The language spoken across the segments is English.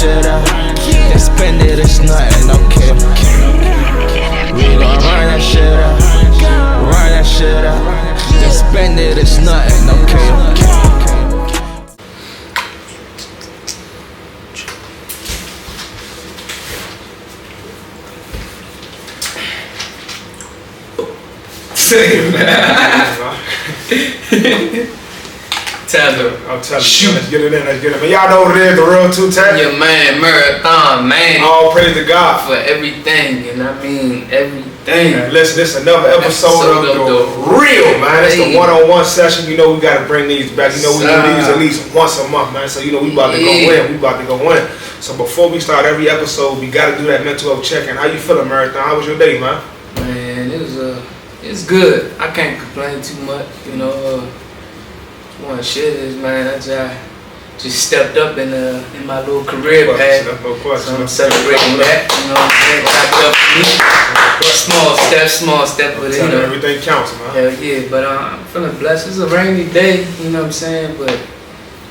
shit up. Then spend it, it's nothing, okay. We gon' run that shit up. Run that shit up. Then spend it, it's nothing, okay. Same, man. Tell them. I'm telling you. Let's get it in. Man, y'all know what it is, the real Totac. Your man, Marathon, man. All praise to God. For everything, and I mean everything. Man, listen, this is another episode of the real, man. It's the one-on-one session. You know we got to bring these back. You know we do these at least once a month, man. So you know we about to go in. We about to go in. So before we start every episode, we got to do that mental health check-in. How you feeling, Marathon? How was your day, man? Man, it's good. I can't complain too much, you know. One shit is, man, I just stepped up in my little career path. So I'm celebrating that, you know what I'm saying? Small step, but you know. Everything counts, man. Hell yeah, but I'm feeling blessed. It's a rainy day, you know what I'm saying? But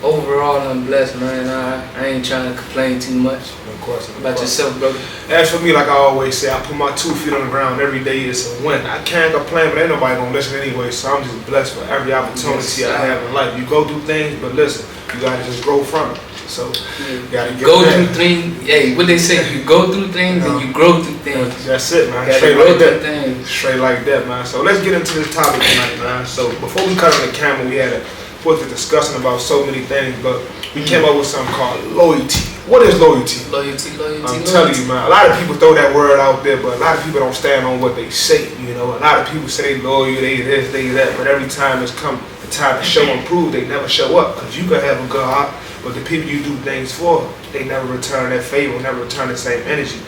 overall, I'm blessed, man. I ain't trying to complain too much. Of course. About yourself, brother? As for me, like I always say, I put my 2 feet on the ground every day. It's a win. I can't complain, but ain't nobody gonna listen anyway. So I'm just blessed for every opportunity I have in life. You go through things, but listen, you gotta just grow from it. So you gotta get through things. Hey, what they say? You go through things and you grow through things. That's it, man. Straight like that. Straight like that, man. So let's get into this topic tonight, man. So before we cut on the camera, we had was discussing about so many things, but we came up with something called loyalty. What is loyalty? Loyalty. I'm telling you, man. A lot of people throw that word out there, but a lot of people don't stand on what they say. You know, a lot of people say they loyal, they this, they that, but every time it's come the time to show and prove, they never show up. Because you can have a good heart, but the people you do things for, they never return that favor, never return the same energy.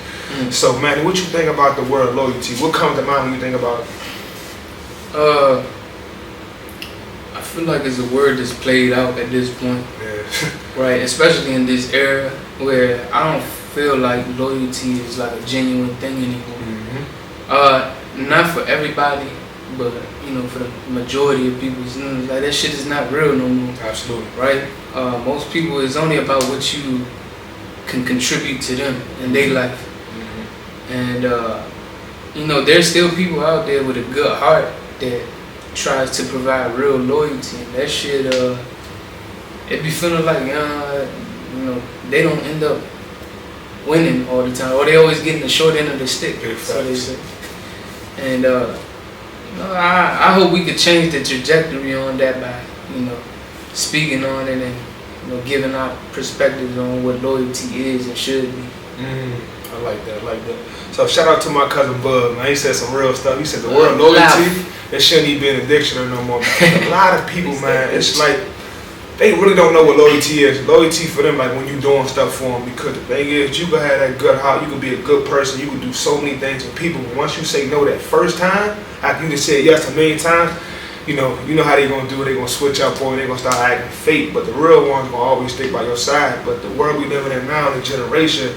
So, Manny, what you think about the word loyalty? What comes to mind when you think about it? I feel like it's a word that's played out at this point, right? Especially in this era where I don't feel like loyalty is like a genuine thing anymore. Not for everybody, but you know, for the majority of people, like that shit is not real no more. Absolutely. Right? Most people, it's only about what you can contribute to them in their life. And you know, there's still people out there with a good heart that tries to provide real loyalty, and that shit it be feeling like you know, they don't end up winning all the time, or they always getting the short end of the stick, so they say. And you know, I hope we could change the trajectory on that by, you know, speaking on it and, you know, giving our perspectives on what loyalty is and should be. I like that. So shout out to my cousin Bud, man. He said some real stuff. He said the word loyalty, it shouldn't even be in the dictionary no more. A lot of people, man, it's like they really don't know what loyalty is. Loyalty for them, like when you doing stuff for them, because the thing is, you can have that good heart, you can be a good person, you can do so many things for people. But once you say no that first time, after you just said yes a million times, you know how they gonna do it. They gonna switch up on you. They gonna start acting fake. But the real ones gonna always stick by your side. But the world we living in now, the generation,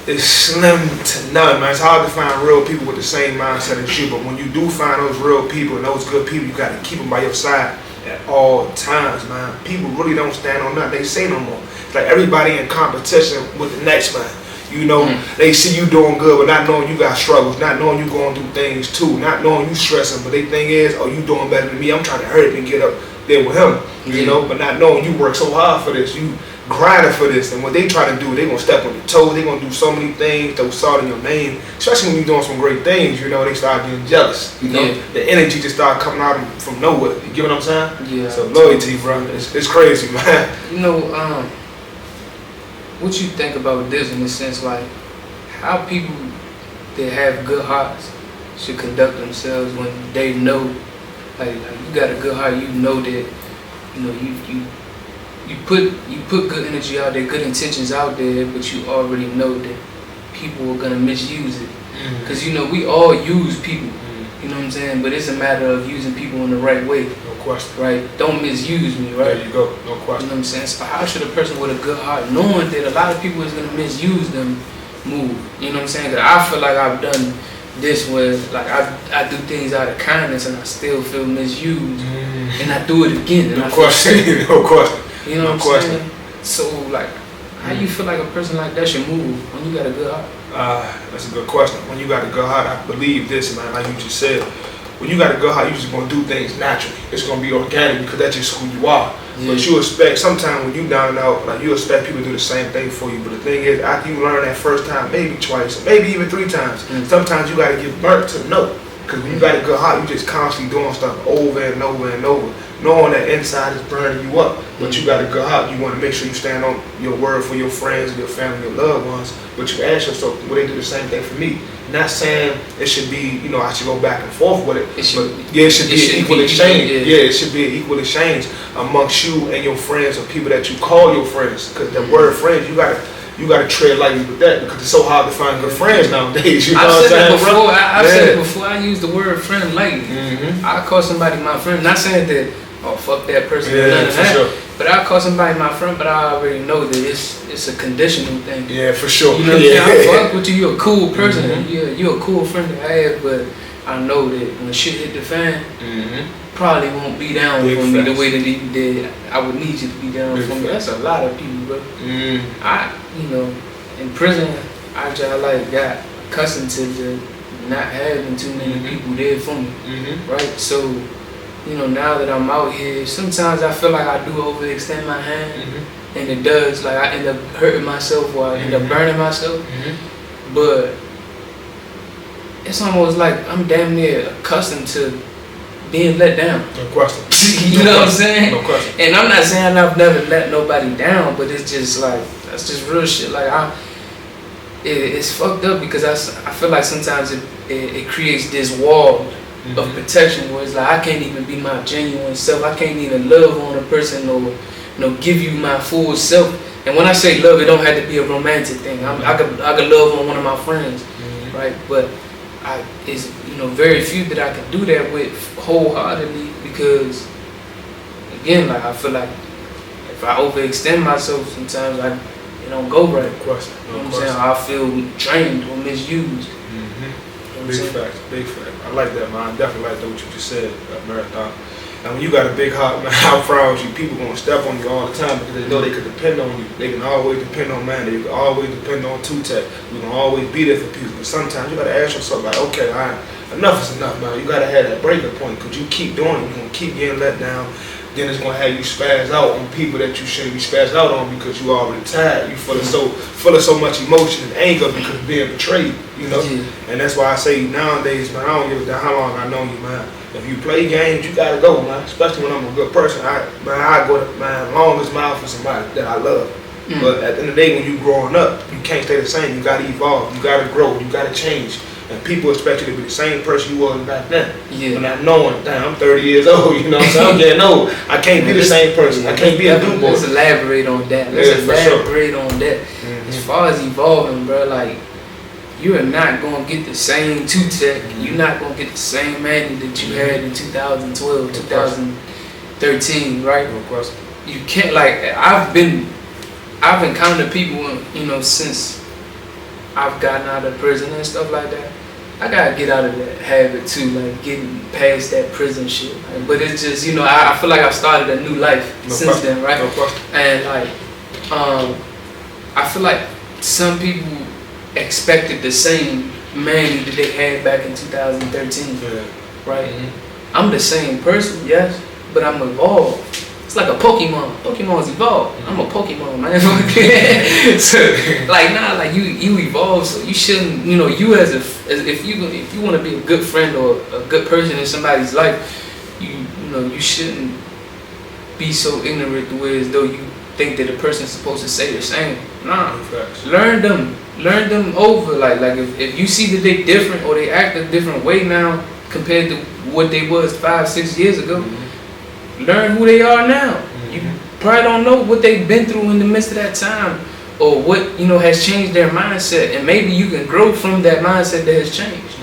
it's slim to none, man. It's hard to find real people with the same mindset as you. But when you do find those real people and those good people, you got to keep them by your side at all times, man. People really don't stand on nothing. They say no more. It's like everybody in competition with the next man. You know, they see you doing good, but not knowing you got struggles, not knowing you going through things too, not knowing you stressing. But they think is, oh, you doing better than me. I'm trying to hurry up and get up there with him. You know, but not knowing you work so hard for this. You grinding for this, and what they try to do, they gonna step on your toes. They gonna do so many things that will start in your name. Especially when you doing some great things, you know, they start getting jealous. You know, the energy just start coming out from nowhere. You get what I'm saying? Yeah. So loyalty, bro, it's crazy, man. You know, what you think about this in the sense, like how people that have good hearts should conduct themselves when they know, like you got a good heart, you know that, you know, you put good energy out there, good intentions out there, but you already know that people are gonna misuse it. Because you know, we all use people, you know what I'm saying? But it's a matter of using people in the right way. No question. Right? Don't misuse me, right? There you go, no question. You know what I'm saying? So how should a person with a good heart, knowing that a lot of people is gonna misuse them, move? You know what I'm saying? Because I feel like I've done this where like I do things out of kindness and I still feel misused, and I do it again. And no question. No question. You know what I'm saying? So like, How you feel like a person like that should move when you got a good heart? That's a good question. When you got a good heart, I believe this, man, like you just said. When you got a good heart, you're just gonna do things naturally. It's gonna be organic because that's just who you are. Yeah. But you expect, sometimes when you down and out, like you expect people to do the same thing for you. But the thing is, after you learn that first time, maybe twice, maybe even 3 times, sometimes you gotta get burnt to know. Because when you got a good heart, you just constantly doing stuff over and over and over, knowing that inside is burning you up. But you got a good heart, you want to make sure you stand on your word for your friends, your family, your loved ones. But you ask yourself, will they do the same thing for me? Not saying it should be, I should go back and forth with it. It should be an equal exchange. Yeah, it should be an equal exchange amongst you and your friends or people that you call your friends. Because the word friends, you gotta tread lightly with that because it's so hard to find good friends nowadays. You know what I'm saying? I've said it before. I use the word friend lightly. I call somebody my friend. Not saying that, oh fuck that person. Yeah, none of that. Sure. But I call somebody my friend, but I already know that it's a conditional thing. Yeah, for sure. You know what I'm saying? I fuck with you. You're a cool person. You're a cool friend to have, but I know that when shit hit the fan, probably won't be down for me the way that you did. I would need you to be down for me. That's a lot of people, bro. In prison, I just got accustomed to not having too many people there for me, right? So, now that I'm out here, sometimes I feel like I do overextend my hand, and it does. Like I end up hurting myself or I end up burning myself, but it's almost like I'm damn near accustomed to being let down. No question. You know what I'm saying? No question. And I'm not saying I've never let nobody down, but it's just like, that's just real shit. Like it's fucked up because I feel like sometimes it creates this wall of protection where it's like I can't even be my genuine self. I can't even love on a person or give you my full self. And when I say love, it don't have to be a romantic thing. I could love on one of my friends, right? But it's very few that I can do that with wholeheartedly because again, like I feel like if I overextend myself, sometimes it don't go right. No question. You know what I'm saying? I feel drained or misused. Big fact. I like that, man. I definitely like that what you just said, Marathon. And when you got a big heart, man, I promise you, people gonna step on you all the time because they know they can depend on you. They can always depend on Manny. They can always depend on Totac. We can always be there for people. But sometimes you gotta ask yourself, like, okay, all right, enough is enough, man. You gotta have that breaking point because you keep doing it. You're gonna keep getting let down. Then it's gonna have you spaz out on people that you shouldn't be spazzed out on because you already tired. You full of so much emotion and anger because of being betrayed, And that's why I say nowadays, man, I don't give a damn how long I know you, man. If you play games, you gotta go, man. Especially when I'm a good person. I go to longest mile for somebody that I love. But at the end of the day, when you growing up, you can't stay the same. You gotta evolve. You gotta grow. You gotta change. And people expect you to be the same person you was back then. But not knowing, damn, I'm 30 years old, so I'm getting old. I can't be the same person. I can't be a new boy. Let's elaborate on that. Let's elaborate on that. As far as evolving, bro, like, you are not going to get the same Totac. You're not going to get the same Manny that you had in 2012, 2013, right? No question. You can't, like, I've encountered people, since I've gotten out of prison and stuff like that. I gotta get out of that habit too, like getting past that prison shit. Like, but it's just, I feel like I've started a new life since then, right? And like, I feel like some people expected the same Manny that they had back in 2013, right? I'm the same person, yes, but I'm evolved. It's like a Pokemon. Pokemon's evolved. I'm a Pokemon, man. So, like you evolve, so you shouldn't, you if you want to be a good friend or a good person in somebody's life, you shouldn't be so ignorant the way as though you think that a person's supposed to say the same. Nah, learn them over. Like if you see that they different or they act a different way now compared to what they was 5-6 years ago. Learn who they are now. You probably don't know what they've been through in the midst of that time or what, has changed their mindset. And maybe you can grow from that mindset that has changed.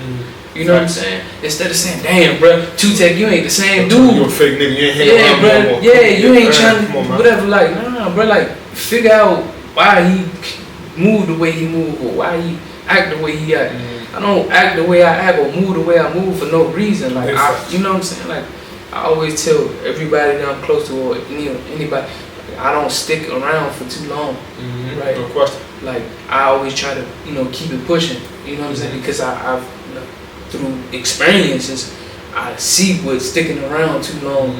You know what I'm saying? Instead of saying, damn, bro, Totac, you ain't the same dude. You a fake nigga, you ain't hanging around no more. Yeah, you ain't trying to, whatever, like, nah, bro, like, figure out why he moved the way he moved or why he act the way he act. I don't act the way I act or move the way I move for no reason. Like, you know what I'm saying? Like, I always tell everybody that I'm close to or anybody, I don't stick around for too long, right? No question. Like I always try to, keep it pushing. You know what I'm saying? Because I've through experiences, I see what sticking around too long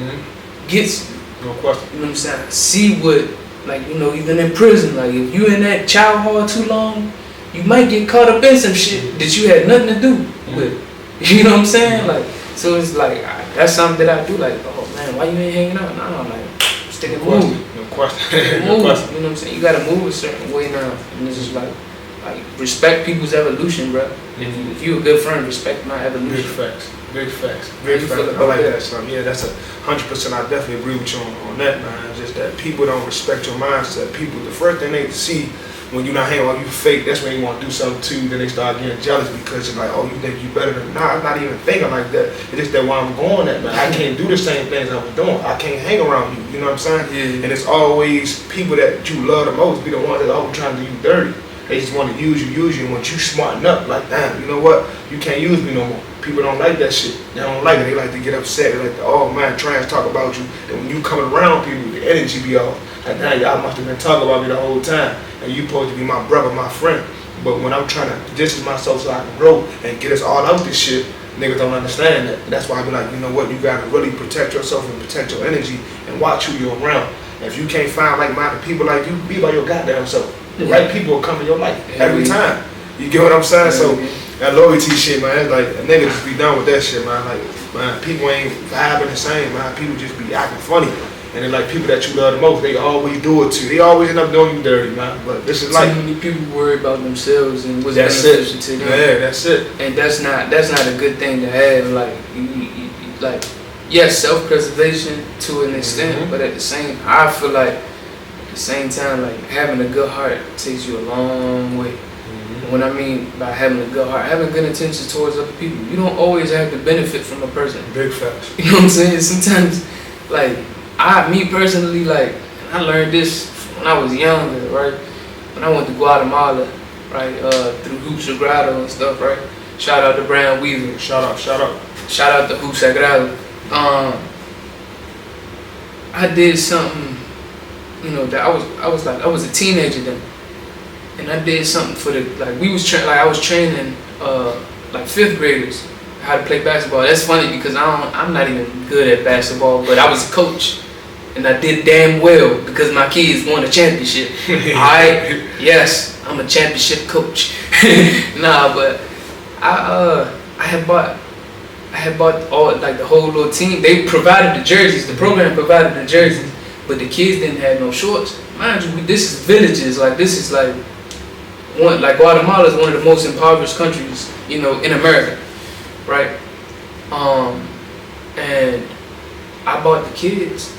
gets you. No question. You know what I'm saying? I see what, like, even in prison, like if you in that child hall too long, you might get caught up in some shit that you had nothing to do with. You know what I'm saying? Like, so it's like that's something that I do. Like, oh man, why you ain't hanging out? No, like stick and move. No question. Move. No question. You know what I'm saying? You gotta move a certain way now, and it's just like respect people's evolution, bro. If you a good friend, respect my evolution. Big facts. Big facts. How Big you facts. feel I about like that? that. So yeah, that's 100%. I definitely agree with you on that, man. Just that people don't respect your mindset. People, the first thing they see when you're not hanging out, you fake. That's when you want to do something too. Then they start getting jealous because you're like, oh, you think you better than? Nah, I'm not even thinking like that. It's just that where I'm going at, man. I can't do the same things I was doing. I can't hang around you. You know what I'm saying? Yeah. And it's always people that you love the most be the ones that are always trying to do you dirty. They just want to use you, and once you smarten up, like, damn, you know what? You can't use me no more. People don't like that shit. They don't like it. They like to get upset. They like to, oh man, trash talk about you. And when you coming around people, the energy be off. Like, now y'all must have been talking about me the whole time. And you supposed to be my brother, my friend. But when I'm trying to distance myself so I can grow and get us all out this shit, niggas don't understand that. And that's why I be like, you know what? You gotta really protect yourself and protect your energy and watch who you're around. And if you can't find like-minded people like you, be by your goddamn self. The right people will come in your life every time. You get what I'm saying? So that loyalty shit, man, it's like a nigga just be done with that shit, man. Like, man, people ain't vibing the same, man. People just be acting funny. And then like people that you love the most, they always do it to you. They always end up doing you dirty, man. But this is like too many people worry about themselves and what's that's beneficial it. to them. Yeah, that's it. And that's not a good thing to have. Like, like, yes, self-preservation to an extent, but at the same, I feel like at the same time, like having a good heart takes you a long way. And what I mean by having a good heart, having good intentions towards other people. You don't always have to benefit from a person. Big facts. You know what I'm saying? Sometimes, like, me personally, like, I learned this when I was younger, right? When I went to Guatemala, right, through Hoop Sagrado and stuff, right? Shout out to Brian Weaver. Shout out. Shout out to Hoop Sagrado. I did something, that I was a teenager then, and I did something for I was training like 5th graders how to play basketball. That's funny because I'm not even good at basketball, but I was a coach. And I did damn well because my kids won a championship. Yes, I'm a championship coach. Nah, but I had bought all, like, the whole little team. They provided the jerseys. The program provided the jerseys, but the kids didn't have no shorts. Mind you, this is villages. Like, this is like Guatemala is one of the most impoverished countries, in America, right? And I bought the kids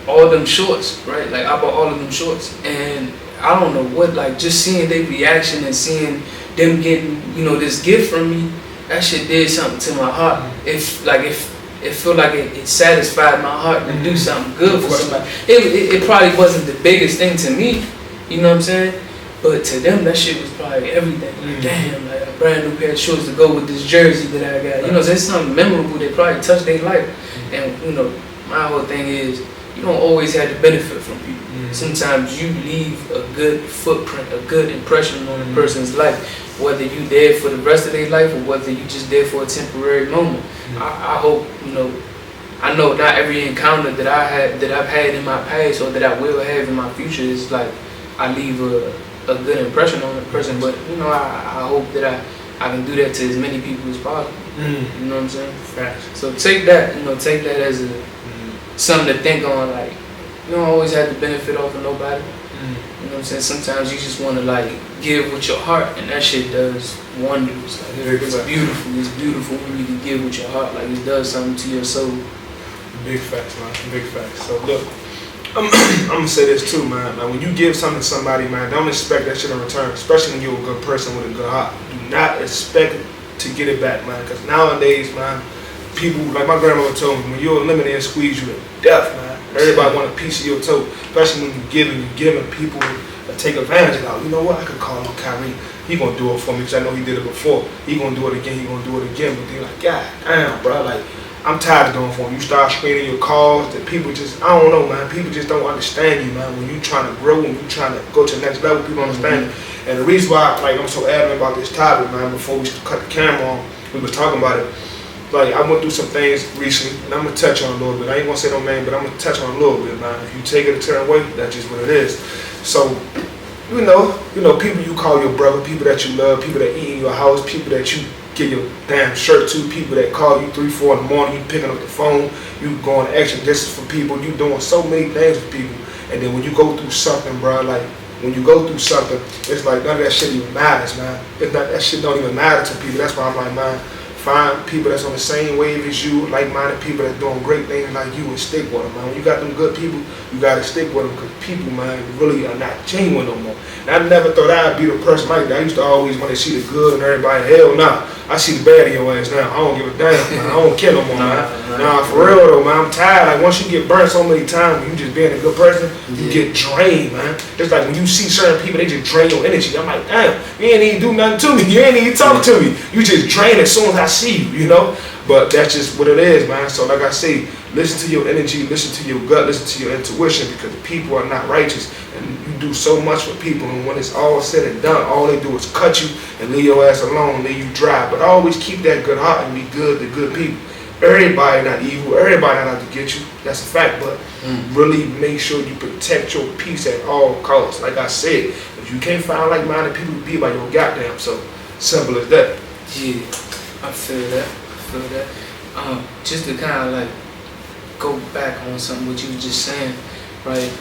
all them shorts, right? Like, I bought all of them shorts, and I don't know what, like, just seeing their reaction and seeing them getting, this gift from me, that shit did something to my heart. It felt like it satisfied my heart to do something good for somebody. It probably wasn't the biggest thing to me, you know what I'm saying? But to them, that shit was probably everything. Like, damn, like a brand new pair of shorts to go with this jersey that I got. There's something memorable that probably touched their life. And, my whole thing is, you don't always have to benefit from people. Sometimes you leave a good footprint, a good impression on a person's life, whether you there for the rest of their life or whether you just there for a temporary moment. I hope, I know not every encounter that I've had in my past or that I will have in my future is like I leave a good impression on a person, but I hope that I can do that to as many people as possible. You know what I'm saying? Facts. So take that as a something to think on. Like, you don't always have to benefit off of nobody. You know what I'm saying? Sometimes you just want to, like, give with your heart, and that shit does wonders. Like, it's beautiful. It's beautiful when you can give with your heart. Like, it does something to your soul. Big facts, man. Big facts. So look, I'm gonna say this too, man. Like, when you give something to somebody, man, don't expect that shit in return. Especially when you're a good person with a good heart. Do not expect to get it back, man. Because nowadays, man, people, like my grandmother told me, when you're a lemonade squeeze, you to death, man. Everybody want a piece of your toe, especially when you're giving people that take advantage of it. You know what? I could call on Kyrie. He gonna do it for me because I know he did it before. He gonna do it again. But they're like, God damn, bro. Like, I'm tired of doing for them. You start screening your calls, that people just, I don't know, man. People just don't understand you, man. When you trying to grow, when you trying to go to the next level, people understand you. And the reason why, like, I'm so adamant about this topic, man, before we cut the camera on, we was talking about it. Like, I went through some things recently, and I'm gonna touch on a little bit. I ain't gonna say no name, but I'm gonna touch on a little bit, man. If you take it a certain way, that's just what it is. So, you know, people you call your brother, people that you love, people that eat in your house, people that you get your damn shirt to, people that call you 3, 4 in the morning, you picking up the phone, you going extra distance for people, you doing so many things with people. And then when you go through something, bro, like, when you go through something, it's like none of that shit even matters, man. That shit don't even matter to people. That's why I'm like, man, find people that's on the same wave as you, like-minded people that's doing great things like you, and stick with them, man. When you got them good people, you gotta stick with them, because people, man, really are not genuine no more. And I never thought I'd be the person like that. I used to always want to see the good in everybody. Hell nah. I see the bad in your ass now. I don't give a damn, man. I don't care no more, man. Nah, for real though, man. I'm tired. Like, once you get burnt so many times, when you just being a good person, you get drained, man. It's like when you see certain people, they just drain your energy. I'm like, damn, you ain't even do nothing to me. You ain't even talk to me. You just drain as soon as I see you, you know? But that's just what it is, man. So like I say, listen to your energy, listen to your gut, listen to your intuition, because people are not righteous. And you do so much for people, and when it's all said and done, all they do is cut you and leave your ass alone, leave you dry. But always keep that good heart and be good to good people. Everybody not evil, everybody not out to get you. That's a fact, but really make sure you protect your peace at all costs. Like I said, if you can't find like-minded people, be by your goddamn self. Simple as that. Yeah, I feel that. Just to kind of like go back on something what you were just saying, right?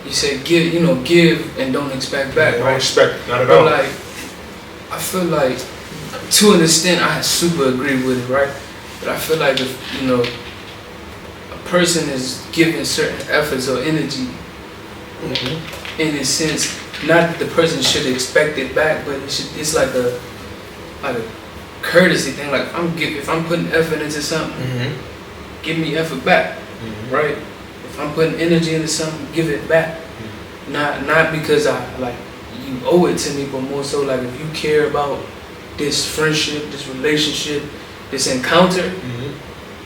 You said give and don't expect back, Don't right? expect, not at all. But like, I feel like to an extent I super agree with it, right? But I feel like if a person is giving certain efforts or energy, in a sense, not that the person should expect it back, but it's like a courtesy thing. Like, if I'm putting effort into something, give me effort back, right? If I'm putting energy into something, give it back. Not because you owe it to me, but more so like if you care about this friendship, this relationship, this encounter,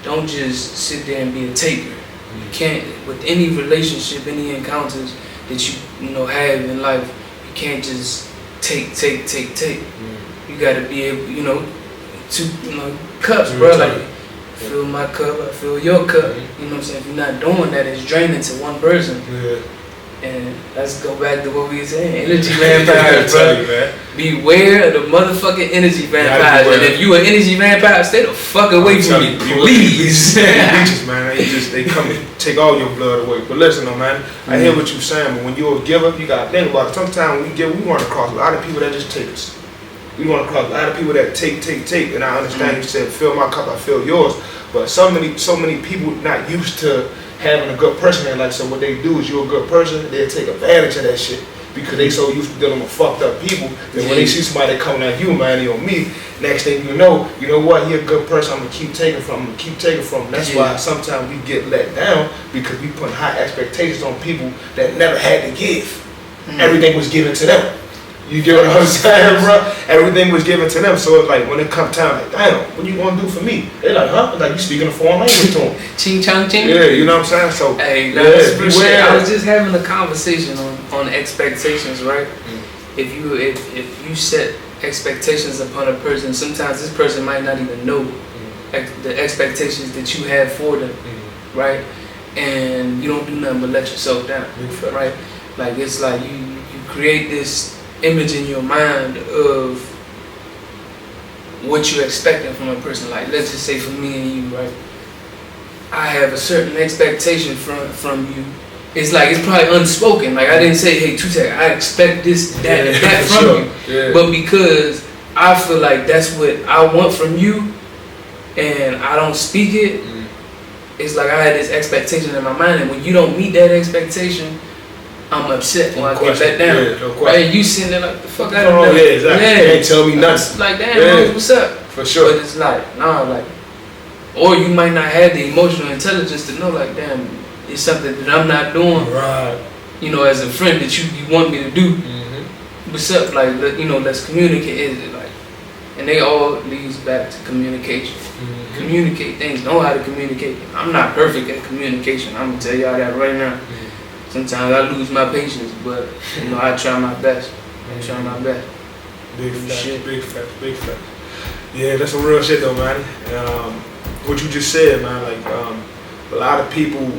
don't just sit there and be a taker. You can't, with any relationship, any encounters that you have in life, you can't just take. You gotta be able, cups, bro. Like, fill my cup, I fill your cup. You know what I'm saying? If you're not doing that, it's draining to one person. Yeah. And let's go back to what we were saying. Energy vampires, bro. Beware of the motherfucking energy vampires. And if you an energy vampire, stay the fuck away from me, please. Leeches, man. They come and take all your blood away. But listen, though, man, I hear what you're saying, but when you're a giver, you gotta think about it. Sometimes when we give, we run across a lot of people that just take us. We run across a lot of people that take. And I understand you said, fill my cup, I fill yours. But so many people not used to having a good person in life. So what they do is, you're a good person, they'll take advantage of that shit, because they so used to dealing with fucked up people that when they see somebody coming at you, man, on me, next thing you know what, you're a good person, I'm gonna keep taking from them. That's why sometimes we get let down, because we put high expectations on people that never had to give. Everything was given to them. You get what I'm saying, bro? Everything was given to them. So it's like, when it come time, like, damn, what you gonna do for me? They like, huh? Like, you speaking a foreign language to them. Ching chong ching. Yeah, you know what I'm saying? So, hey, beware. I was just having a conversation on expectations, right? If you set expectations upon a person, sometimes this person might not even know the expectations that you have for them, right? And you don't do nothing but let yourself down, right? Like, it's like you create this image in your mind of what you're expecting from a person. Like, let's just say for me and you, right? I have a certain expectation from you. It's like, it's probably unspoken. Like, I didn't say, hey, Totac, I expect this, that, and that from you. Yeah. But because I feel like that's what I want from you, and I don't speak it, it's like I had this expectation in my mind, and when you don't meet that expectation, I'm upset when I get let down. Yeah, no right? You sitting there like, the fuck out of there. Yeah, exactly. Yeah. You ain't tell me nothing. Like, damn, what's up? For sure. But it's like, nah, like, or you might not have the emotional intelligence to know, like, damn, it's something that I'm not doing. Right. As a friend that you want me to do. What's up? Like, let's communicate. Like, and they all leads back to communication. Communicate things. Know how to communicate. I'm not perfect at communication. I'm gonna tell y'all that right now. Sometimes I lose my patience, but you know I try my best. I try my best. Big facts, big facts, big facts. Yeah, that's some real shit though, man. What you just said, man, like a lot of people,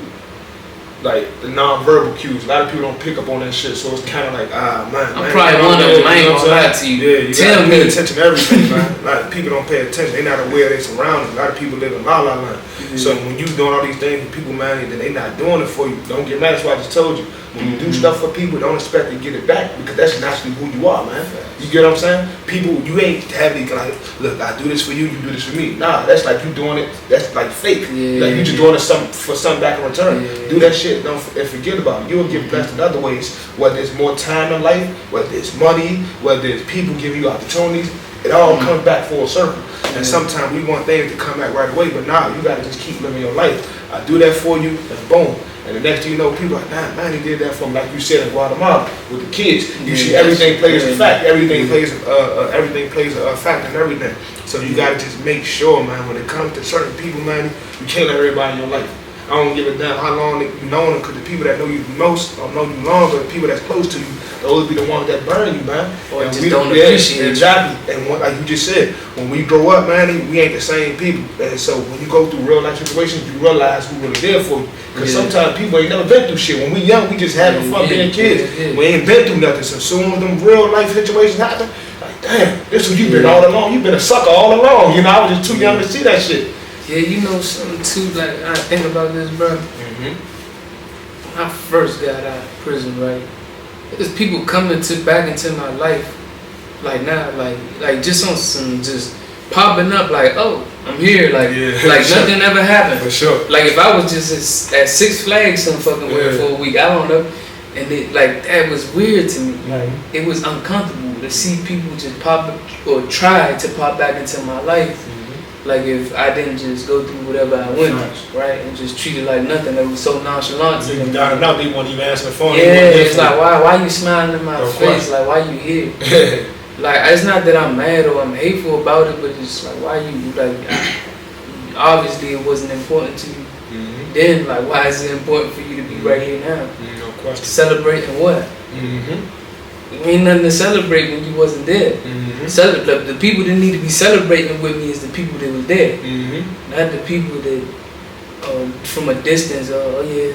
like the non-verbal cues, a lot of people don't pick up on that shit, so it's kind of like, man. I'm probably one of them, I ain't gonna lie to you. Yeah, you Tell gotta me. pay attention to everything, man. A lot of people don't pay attention, they're not aware of their surroundings. A lot of people live in la la land. So when you doing all these things for people, man, then they not doing it for you. Don't get mad, that's why I just told you. When you do stuff for people, don't expect to get it back, because that's naturally who you are, man. You get what I'm saying? People, you ain't having like, look, I do this for you, you do this for me. Nah, that's like you doing it, that's like fake. Like you just doing it for something back in return. Do that shit, don't forget about it. You'll get blessed in other ways, whether it's more time in life, whether it's money, whether it's people giving you opportunities. It all comes back full circle. And sometimes we want things to come back right away, but nah, you gotta just keep living your life. I do that for you, and boom. And the next thing you know, people are like, nah, Manny did that for me, like you said in Guatemala with the kids. You see, everything plays a fact. Everything plays a fact in everything. So you gotta just make sure, man, when it comes to certain people, man, you can't let everybody in your life. I don't give a damn how long you know them, because the people that know you the most, or know you longer, the people that's close to you, those be the ones that burn you, man. Or and just don't appreciate exactly. And like you just said, when we grow up, man, we ain't the same people. And so when you go through real life situations, you realize who really there for you. Because sometimes people ain't never been through shit. When we young, we just having fun being kids. We ain't been through nothing. So soon as them real life situations happen, like, damn, this is who you been all along. You been a sucker all along. You know, I was just too young to see that shit. Yeah, you know something too, like I think about this, bro. When I first got out of prison, right? There's people coming back into my life, like now, like just on some just popping up, like, oh, I'm here, like nothing ever happened. For sure. Like if I was just at Six Flags some fucking way for a week, I don't know, and it like that was weird to me. Like it was uncomfortable to see people just pop up or try to pop back into my life. Like if I didn't just go through whatever I went through, right, and just treat it like nothing, that was so nonchalant to them. Got enough, they won't even answer the phone. Yeah, it's like why you smiling in my face? Like why you here? Like it's not that I'm mad or I'm hateful about it, but it's like why you like? Obviously it wasn't important to you. Then like why is it important for you to be right here now? No question. Celebrating what? Ain't nothing to celebrate when you wasn't there. The people that need to be celebrating with me is the people that was there, not the people that from a distance. Oh yeah,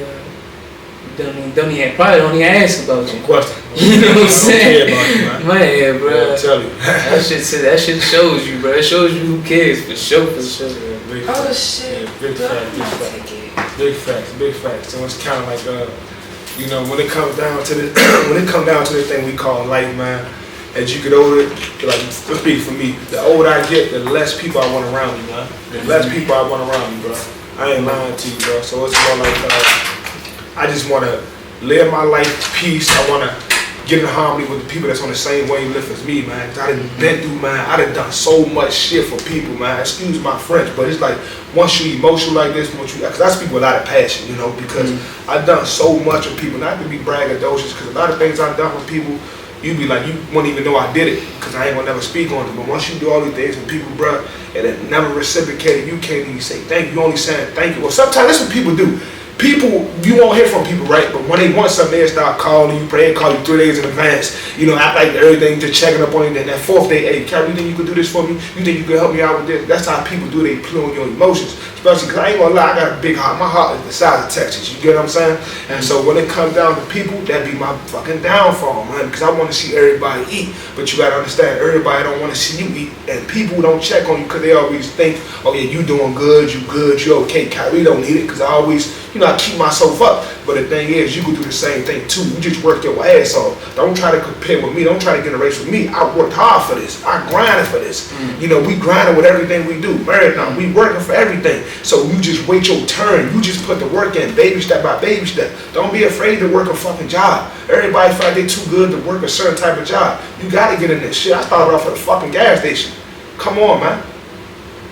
don't even ask about you. No question. You know what I'm saying? About you, man, bro. I'll tell you. that shit shows you, bro. It shows you who cares for sure. Big Oh facts. shit. Yeah, big facts. So it's kind of like you know, when it comes down to this thing we call life, man. As you get older, like let's speak for me, the older I get, the less people I want around me, man. The less people I want around me, bro. I ain't lying to you, bro. So it's more like I just want to live my life peace. I want to get in harmony with the people that's on the same wavelength as me, man. Cause I done been through, man. I done done so much shit for people, man. Excuse my French, but it's like once you emotional like this, because I speak with a lot of passion, you know, because I've done so much with people. Not to be braggadocious, because a lot of things I've done with people, you be like, you won't even know I did it, because I ain't gonna never speak on it. But once you do all these things with people, bruh, and it never reciprocated, you can't even say thank you. You only saying thank you. Well, sometimes that's what people do. People, you won't hear from people, right? But when they want something, they start calling you, pray, call you 3 days in advance. You know, act like everything, just checking up on you. Then that fourth day, hey, Carrie, you think you could do this for me? You think you could help me out with this? That's how people do. They play on your emotions. Especially because I ain't gonna lie, I got a big heart. My heart is the size of Texas. You get what I'm saying? And so when it comes down to people, that be my fucking downfall, man. Because I want to see everybody eat. But you gotta understand, everybody don't want to see you eat. And people don't check on you because they always think, oh yeah, you doing good, you okay. Kyrie don't need it, because I always, you know, I keep myself up. But the thing is, you can do the same thing too. You just work your ass off. Don't try to compare with me. Don't try to get a race with me. I worked hard for this. I grinded for this. You know, we grinding with everything we do. Marathon, we working for everything. So you just wait your turn. You just put the work in, baby step by baby step. Don't be afraid to work a fucking job. Everybody feel like they too good to work a certain type of job. You gotta get in this shit. I started off at a fucking gas station. Come on, man.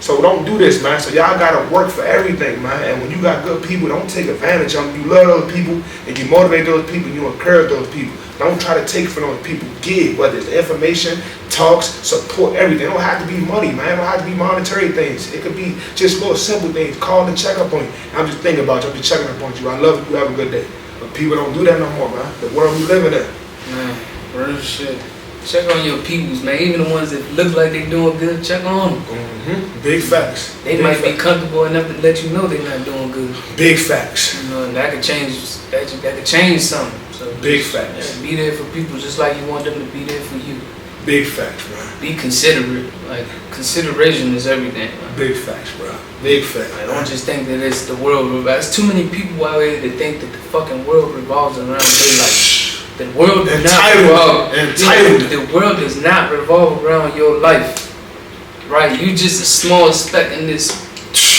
So don't do this, man. So y'all gotta work for everything, man. And when you got good people, don't take advantage of them. You love those people and you motivate those people, you encourage those people. Don't try to take from those people. Give, whether it's information, talks, support, everything. It don't have to be money, man. It don't have to be monetary things. It could be just little simple things. Call and check up on you. I'm just thinking about you. I'm just checking up on you. I love you. Have a good day. But people don't do that no more, man. The world we living in. Man, real shit. Check on your peoples, man. Even the ones that look like they doing good, check on them. Mm-hmm. Big facts. They Big might facts. be comfortable enough to let you know they're not doing good. Big facts. You know, and that could change. That could change something. So Big facts. Yeah, be there for people just like you want them to be there for you. Big facts, bro. Be considerate. Like consideration is everything. Man. Big facts, bro. Big facts. I don't just think that it's the world. There's too many people out here that think that the fucking world revolves around their life. The world does not revolve. The world does not revolve around your life, right? You just a small speck in this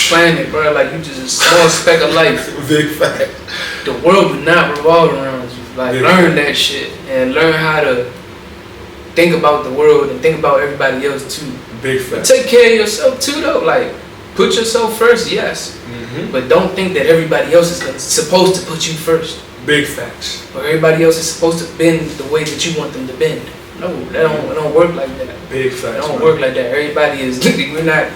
planet, bro. Like you just a small speck of life. Big fact. The world does not revolve around you. Like learn that shit and learn how to think about the world and think about everybody else too. Big fact. Take care of yourself too, though. Like put yourself first, yes, but don't think that everybody else is supposed to put you first. Big facts. Or everybody else is supposed to bend the way that you want them to bend. No, that don't work like that. Big facts. It don't work like that. Everybody is we're not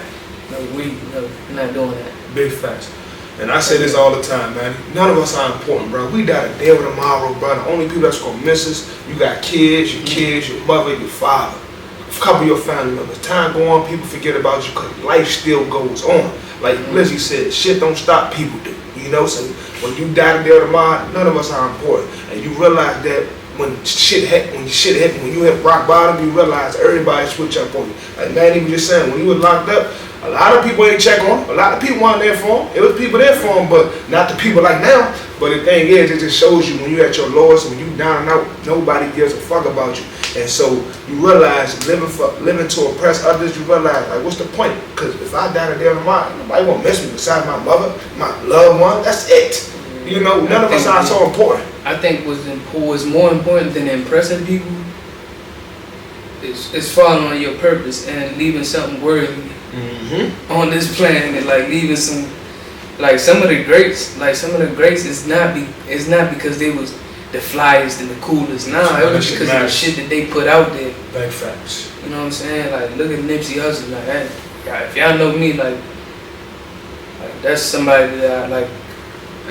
doing that. Big facts. And I say this all the time, man. None of us are important, bro. We die today or tomorrow, bro. The only people that's gonna miss us, you got kids, your mother, your father, a couple of your family members. Time go on, people forget about you because life still goes on. Like Lizzie said, shit don't stop, people do. You know, so when you die today or tomorrow, none of us are important. And you realize that when you hit rock bottom, you realize everybody switch up on you. Like Manny was just saying, when you was locked up, a lot of people ain't check on him. A lot of people weren't there for him. It was people there for him, but not the people like now. But the thing is, it just shows you when you at your lowest, when you down and out, nobody gives a fuck about you. And so you realize living to oppress others, you realize, like, what's the point? Because if I die today or tomorrow, nobody won't miss me besides my mother, my loved one. That's it. You know, none of us are so important. I think was more important than impressing people is following on your purpose and leaving something worthy on this planet, and like leaving some, like some of the greats is not because they was the flyest and the coolest. Nah, it was because of the shit that they put out there. Big facts. You know what I'm saying? Like look at Nipsey Hussle. Like that, if y'all know me, like that's somebody that I like. I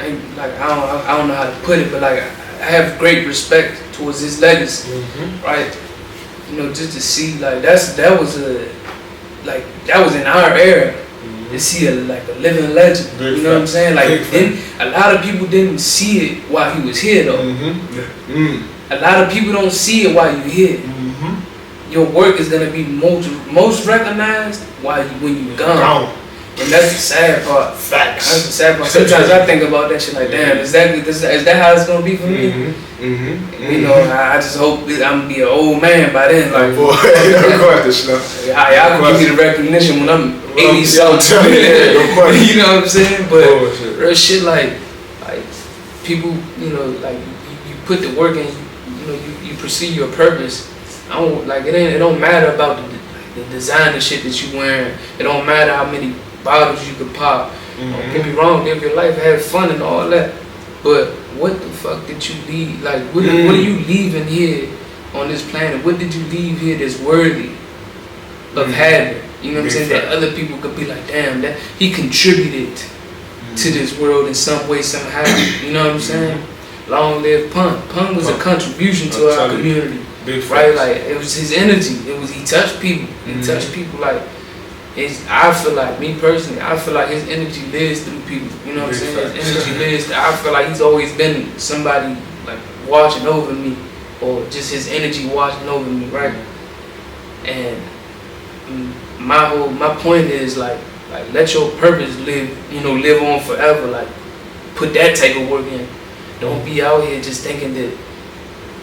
don't know how to put it, but like I have great respect towards his legacy, right? You know, just to see like that was in our era to see a living legend. You know what I'm saying? Like a lot of people didn't see it while he was here though. A lot of people don't see it while you're here. Your work is gonna be most recognized when you're gone. And that's the sad part. Facts. That's the sad part. Sometimes I think about that shit like, damn, is that how it's gonna be for me? You know, I just hope that I'm gonna be an old man by then. Like, boy, don't go at this now. Y'all can give me the recognition when I'm 80 something. You know what I'm saying? But real shit, like people, you know, like you put the work in, you know, you pursue your purpose. I don't like it. It don't matter about the designer shit that you wearing. It don't matter how many bottles you could pop. Don't get me wrong, live your life, have fun and all that. But what the fuck did you leave? Like, what are you leaving here on this planet? What did you leave here that's worthy of having? You know what I'm saying? That other people could be like, damn, that he contributed to this world in some way, somehow. You know what I'm saying? Long live Pun. Pun was a contribution to our community. Right? Like, it was his energy. He touched people. He touched people like. I feel like, me personally, I feel like his energy lives through people. You know what I'm saying? His energy lives. I feel like he's always been somebody like watching over me, or just his energy watching over me, right? And my point is like let your purpose live on forever. Like put that type of work in. Don't be out here just thinking that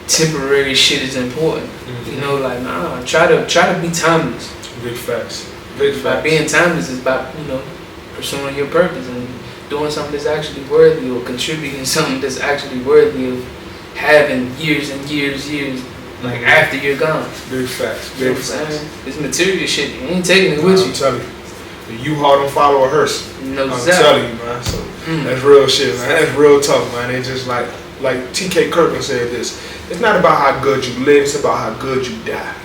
temporary shit is important. You know, like nah. Try to be timeless. Big facts. By being timeless is by, you know, pursuing your purpose and doing something that's actually worthy, or contributing something that's actually worthy of having years and years, like after you're gone. Big facts. Big facts. This material shit, you ain't taking it with you. I'm telling you. The U-Haul don't follow a hearse. No, I'm telling you, man. So that's real shit, man. That's real tough, man. It's just like, like TK Kirkland said this, it's not about how good you live, it's about how good you die.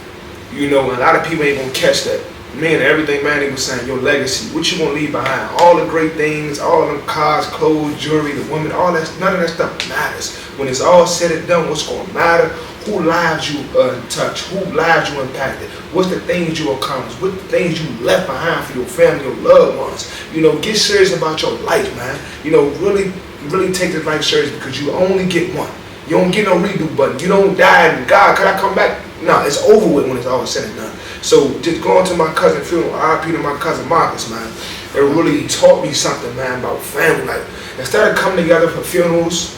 You know, and a lot of people ain't gonna catch that. Man, everything Manny was saying, your legacy, what you gonna leave behind, all the great things, all them cars, clothes, jewelry, the women, all that, none of that stuff matters. When it's all said and done, what's gonna matter? Who lives you touched? Who lives you impacted? What's the things you accomplished? What the things you left behind for your family, your loved ones? You know, get serious about your life, man. You know, really take this life serious because you only get one. You don't get no redo button. You don't die and God, can I come back? No, it's over with when it's all said and done. So just going to my cousin funeral, RIP to my cousin Marcus, man. It really taught me something, man, about family. Like, instead of coming together for funerals,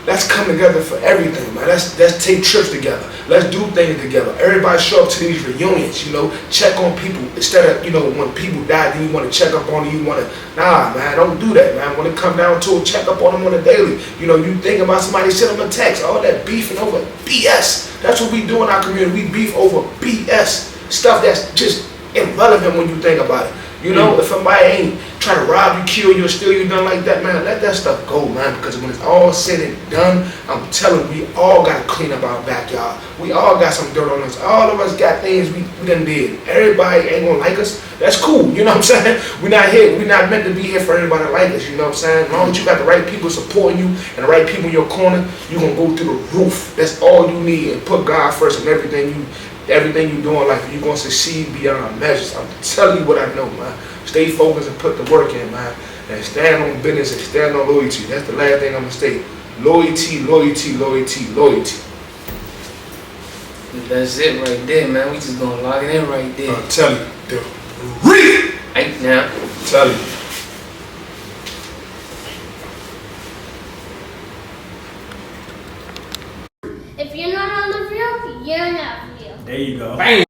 let's come together for everything, man. Let's take trips together. Let's do things together. Everybody show up to these reunions, you know, check on people. Instead of, you know, when people die, then you want to check up on them, you want to, nah, man, don't do that, man. When it come down to it, check up on them on a daily. You know, you think about somebody, send them a text, all that beefing over BS. That's what we do in our community. We beef over BS. Stuff that's just irrelevant when you think about it. You know, if somebody ain't trying to rob you, kill you, or steal you, nothing like that, man, let that stuff go, man. Because when it's all said and done, I'm telling you, we all got to clean up our backyard. We all got some dirt on us. All of us got things we done did. Everybody ain't going to like us. That's cool, you know what I'm saying? We're not here. We're not meant to be here for everybody to like us, you know what I'm saying? As long as you got the right people supporting you and the right people in your corner, you're going to go through the roof. That's all you need. And put God first in everything you do in life, you're going to succeed beyond measures. I'm telling you what I know, man. Stay focused and put the work in, man. And stand on business and stand on loyalty. That's the last thing I'm going to say. Loyalty, loyalty, loyalty, loyalty. That's it right there, man. We just going to log it in right there. I'm telling you. The real. Right now. I'm telling you. If you're not on the field, you're not real. There you go. Bang.